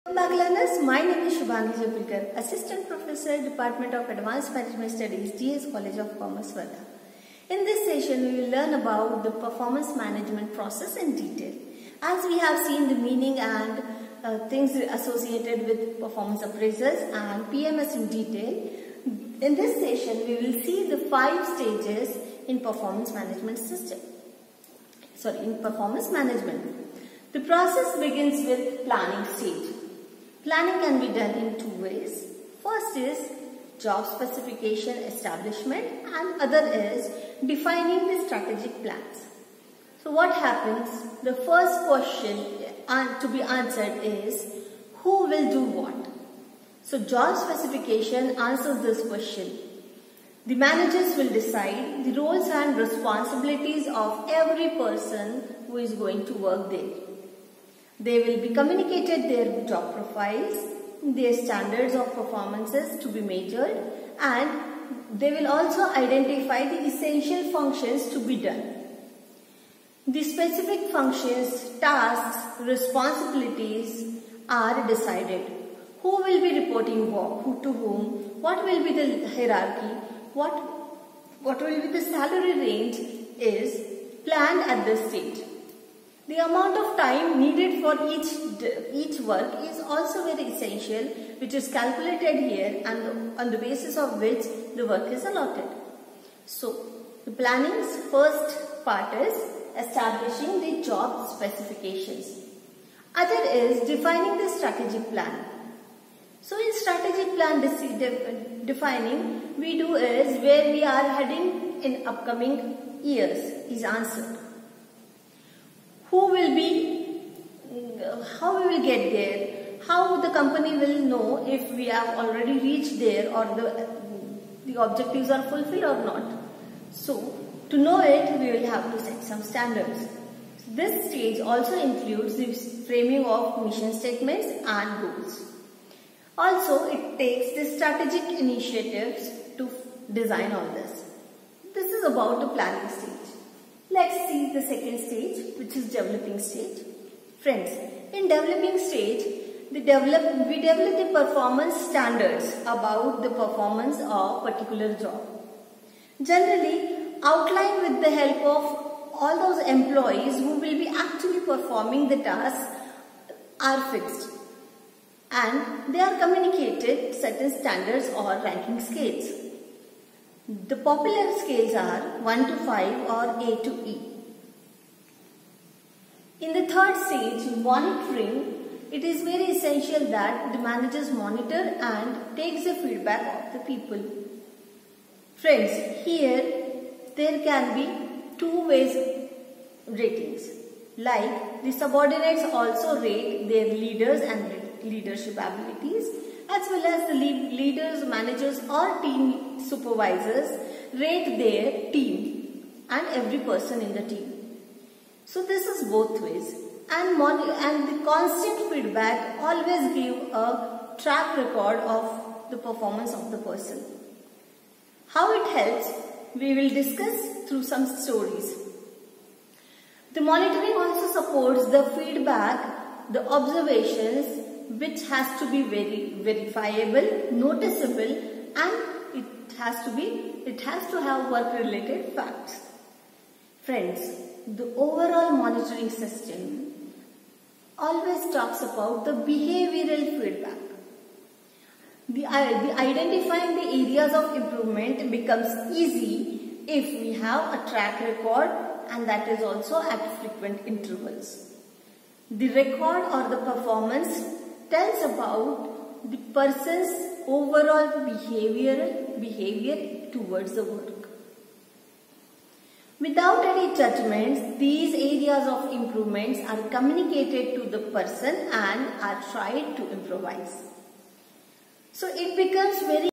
Welcome back, learners. My name is Shubhangi Jabrikar, Assistant Professor, Department of Advanced Management Studies, DS College of Commerce, Wardha. In this session, we will learn about the performance management process in detail. As we have seen the meaning and things associated with performance appraisals and PMS in detail, in this session, we will see the 5 stages in performance management system. In performance management. The process begins with planning stage. Planning can be done in 2 ways. First is job specification establishment and other is defining the strategic plans. So what happens? The first question to be answered is who will do what? So job specification answers this question. The managers will decide the roles and responsibilities of every person who is going to work there. They will be communicated their job profiles, their standards of performances to be measured, and they will also identify the essential functions to be done. The specific functions, tasks, responsibilities are decided. Who will be reporting what, to whom, what will be the hierarchy, what will be the salary range is planned at this stage. The amount of time needed for each work is also very essential, which is calculated here and on the basis of which the work is allotted. So, the planning's first part is establishing the job specifications. Other is defining the strategic plan. So, in strategic plan defining, we do is where we are heading in upcoming years is answered. Who will be, how we will get there, how the company will know if we have already reached there or the objectives are fulfilled or not. So, to know it, we will have to set some standards. This stage also includes the framing of mission statements and goals. Also, it takes the strategic initiatives to design all this. This is about the planning stage. Let's see the second stage, which is developing stage. Friends, in developing stage, we develop the performance standards about the performance of particular job. Generally, outlined with the help of all those employees who will be actually performing the tasks are fixed. And they are communicated certain standards or ranking scales. The popular scales are 1 to 5 or A to E. In the third stage, monitoring, it is very essential that the managers monitor and takes the feedback of the people. Friends, here there can be 2 ways ratings. Like the subordinates also rate their leaders and leadership abilities, as well as the leaders, managers or team supervisors rate their team and every person in the team. So this is both ways, and the constant feedback always give a track record of the performance of the person. How it helps, we will discuss through some stories. The monitoring also supports the feedback, the observations, which has to be very verifiable, noticeable, and it has to have work-related facts. Friends, the overall monitoring system always talks about the behavioral feedback. The identifying the areas of improvement becomes easy if we have a track record, and that is also at frequent intervals. The record or the performance tells about the person's overall behavior towards the work. Without any judgments, these areas of improvements are communicated to the person and are tried to improvise. So it becomes very